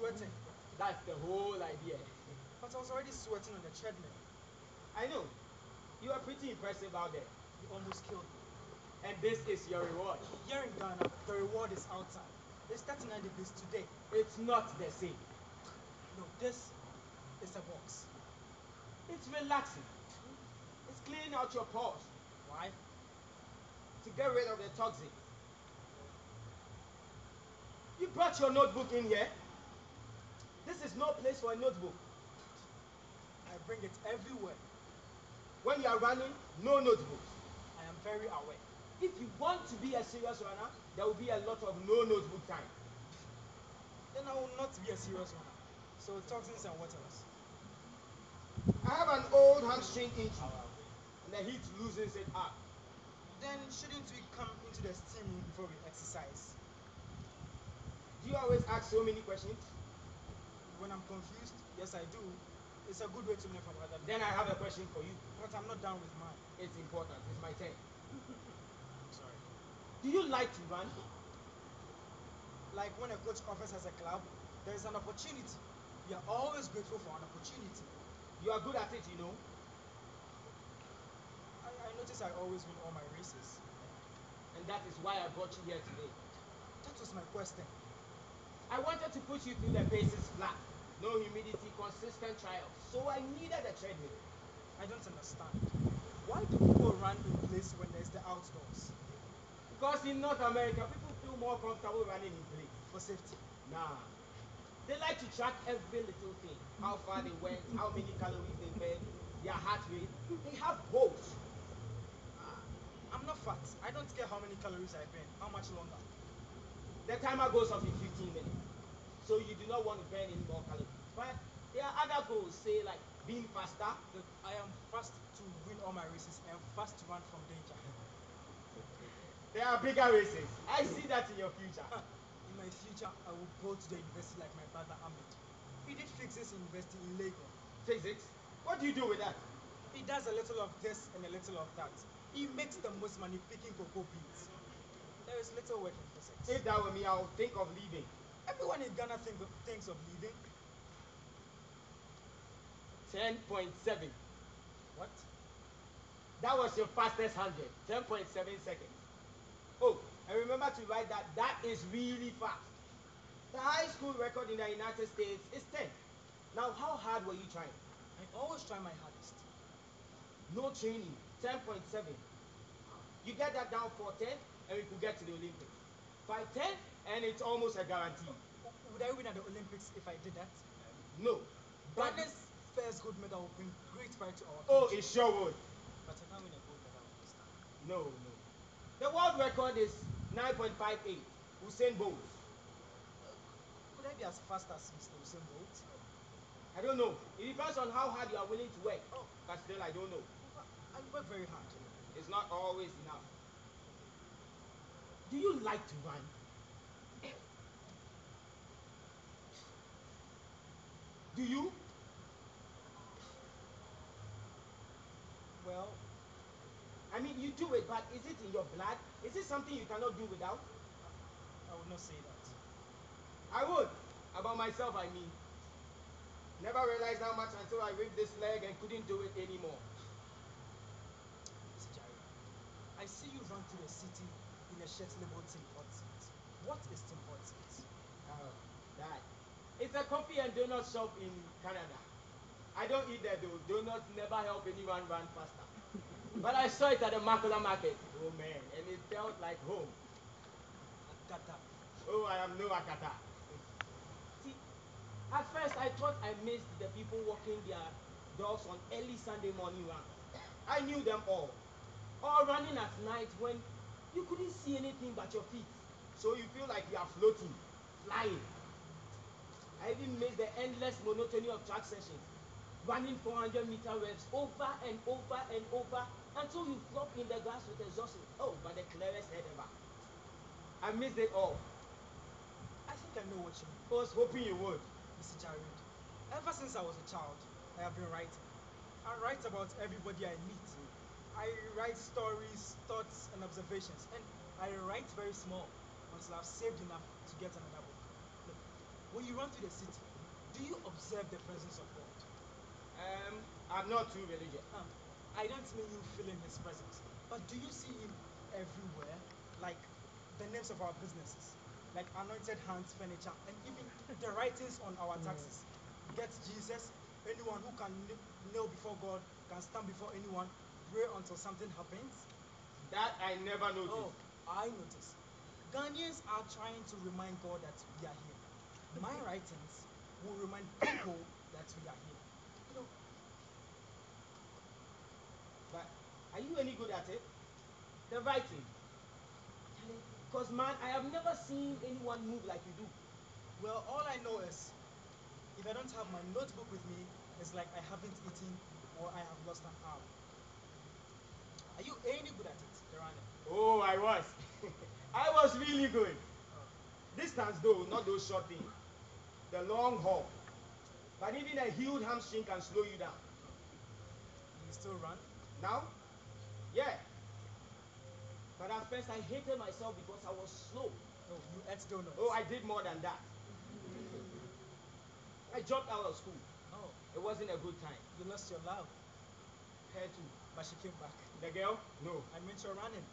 sweating. That's the whole idea. But I was already sweating on the treadmill. I know. You are pretty impressive out there. You almost killed me. And this is your reward. Here in Ghana, the reward is outside. It's 39 degrees today. It's not the same. No, this is a box. It's relaxing. It's cleaning out your pores. Why? To get rid of the toxins. You brought your notebook in here? This is no place for a notebook. I bring it everywhere. When you are running, no notebooks. I am very aware. If you want to be a serious runner, there will be a lot of no notebook time. Then I will not be a serious runner. So toxins and what else? I have an old hamstring injury, and the heat loosens it up. Then shouldn't we come into the steam room before we exercise? Do you always ask so many questions? When I'm confused, yes I do. It's a good way to learn from other people. Then I have a question for you. But I'm not done with mine. It's important. It's my turn. I'm sorry. Do you like to run? Like when a coach offers us a club, there is an opportunity. We are always grateful for an opportunity. You are good at it, you know. I notice I always win all my races. And that is why I brought you here today. That was my question. I wanted to put you through the paces flat. No humidity, consistent trials. So I needed a treadmill. I don't understand. Why do people run in place when there's the outdoors? Because in North America, people feel more comfortable running in place. For safety. Nah. They like to track every little thing. How far they went, how many calories they burned, their heart rate. They have goals. I'm not fat. I don't care how many calories I burn. How much longer? The timer goes off in 15 minutes. So you do not want to burn any more calories. But there are other goals, say like being faster. Look, I am fast to win all my races and fast to run from danger. There are bigger races. I see that in your future. In my future, I will go to the university like my brother Ahmed. He did physics in university in Lagos. Physics? What do you do with that? He does a little of this and a little of that. He makes the most money picking cocoa beans. There is little work in physics. If that were me, I would think of leaving. Everyone in Ghana thinks of leaving. 10.7. What? That was your fastest 100. 10.7 seconds. Oh, and remember to write that. That is really fast. The high school record in the United States is 10. Now, how hard were you trying? I always try my hardest. No training. 10.7. You get that down for 10, and we could get to the Olympics. 5:10, and it's almost a guarantee. Would I win at the Olympics if I did that? No. But Ghana's first gold medal will bring great pride to our country. oh, it sure would. But I can't win a gold medal this time. No. The world record is 9.58. Usain Bolt. Could I be as fast as Mr. Usain Bolt? I don't know. It depends on how hard you are willing to work. Oh. But still, I don't know. I work very hard. It's not always enough. Do you like to run? Do you? Well, I mean, you do it, but is it in your blood? Is it something you cannot do without? I would not say that. I would. About myself, I mean. Never realized how much until I ripped this leg and couldn't do it anymore. Mr. Jerry, I see you run through the city in a shirt labeled Tim Hortons. What is Tim Hortons? Oh, that. It's a coffee and donut shop in Canada. I don't eat there though. Donuts never help anyone run faster. But I saw it at the Makula market. Oh man, and it felt like home. Akata. Oh, I am no Akata. See, at first I thought I missed the people walking their dogs on early Sunday morning runs. I knew them all. Or running at night when you couldn't see anything but your feet. So you feel like you are floating, flying. I even missed the endless monotony of track sessions. Running 400-meter reps over and over and over until you flop in the grass with exhaustion. Oh, but the clearest head ever. I missed it all. I think I know what you mean. I was hoping you would. Mr. Jared, ever since I was a child, I have been writing. I write about everybody I meet. I write stories, thoughts, and observations. And I write very small until I've saved enough to get another book. Look, When you run through the city, do you observe the presence of God? I'm not too religious. I don't mean you feeling his presence, but do you see him everywhere? Like the names of our businesses, like Anointed Hands Furniture, and even the writings on our taxes. Get Jesus, anyone who can kneel before God, can stand before anyone, pray until something happens. That I never noticed. Oh, I notice. Ghanaians are trying to remind God that we are here. My writings will remind people that we are here. You know, But are you any good at it? The writing. Because man, I have never seen anyone move like you do. well, all I know is if I don't have my notebook with me, it's like I haven't eaten or I have lost an arm. Are you any good at it, Durana? Oh, I was. I was really good. Distance though, not those short things. The long haul. But even a healed hamstring can slow you down. You still run? Now? Yeah. But at first I hated myself because I was slow. No, you ate donuts. Oh, I did more than that. I dropped out of school. Oh, It wasn't a good time. you lost your love, Her too. but she came back. The girl? No. I meant you're running.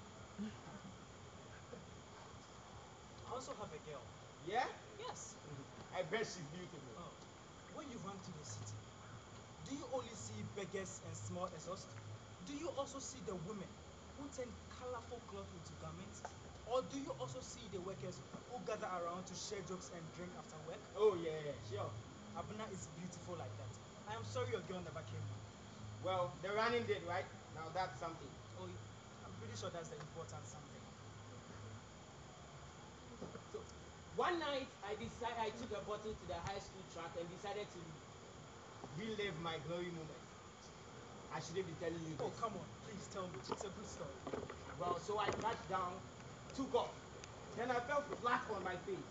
I also have a girl. Yeah? Yes. I bet she's beautiful. Oh, when you run to the city, do you only see beggars and small exhaust? Do you also see the women who turn colorful cloth into garments? Or do you also see the workers who gather around to share jokes and drink after work? Oh yeah, sure. Abuna is beautiful like that. I am sorry your girl never came back. Well, the running did, right? Now that's something. Oh, I'm pretty sure that's the important something. So one night I took a bottle to the high school track and decided to relive my glory moment. I shouldn't be telling you this. Oh, come on, please tell me. It's a good story. Well, so I crashed down, took off. Then I fell flat on my face.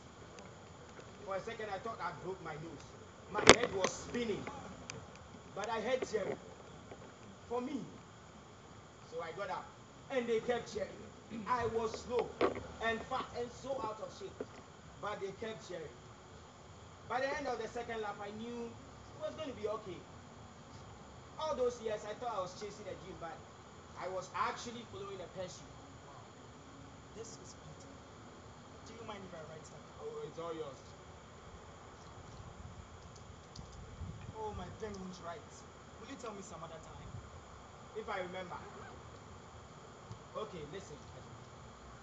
For a second I thought I broke my nose. My head was spinning. But I heard cheering. For me. So I got up. And they kept cheering. I was slow and fat and so out of shape. But they kept cheering. By the end of the second lap, I knew it was going to be okay. All those years, I thought I was chasing a dream, but I was actually following a passion. Wow, this is beautiful. Do you mind if I write something? Oh, it's all yours. Oh, my pen won't write. Will you tell me some other time? If I remember. Okay, listen.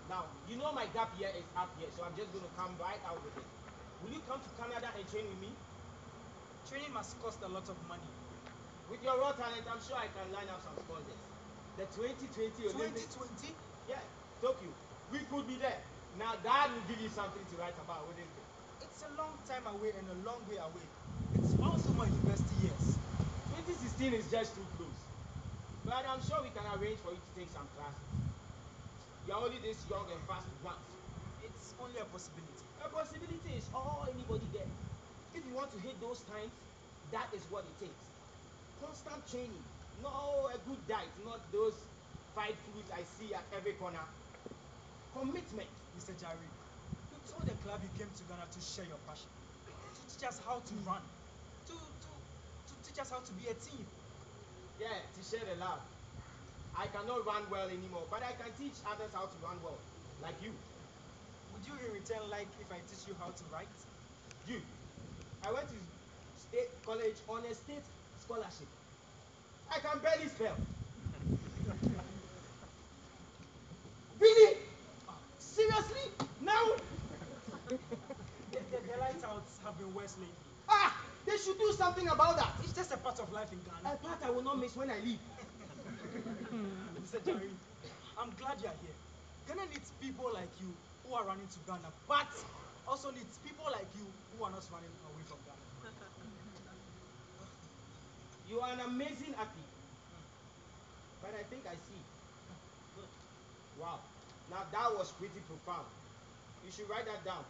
Now, you know my gap year is up here, so I'm just going to come right out with it. Will you come to Canada and train with me? Training must cost a lot of money. With your raw talent, I'm sure I can line up some sponsors. The 2020 Olympics. 2020? Yeah, Tokyo. We could be there. Now that will give you something to write about, wouldn't it? It's a long time away and a long way away. It's also my university years. 2016 is just too close. But I'm sure we can arrange for you to take some classes. You're only this young and fast once. It's only a possibility. A possibility is all anybody gets. If you want to hit those times, that is what it takes. Constant training. No, a good diet, not those fried foods I see at every corner. Commitment. Mr. Jari, you told the club you came to Ghana to share your passion, to teach us how to run, to teach us how to be a team. Yeah, to share the love. I cannot run well anymore, but I can teach others how to run well, like you. Would you in return like if I teach you how to write? You. I went to state college on a state scholarship. I can barely spell. Really? Ah, Seriously? Now? the lightouts have been worse lately. Ah! They should do something about that. It's just a part of life in Ghana. A part I will not miss when I leave. Mr. Jari, I'm glad you're here. Ghana needs people like you who are running to Ghana, but also needs people like you who are not running away from Ghana. You are an amazing athlete. But I think I see. Good. Wow. Now that was pretty profound. You should write that down.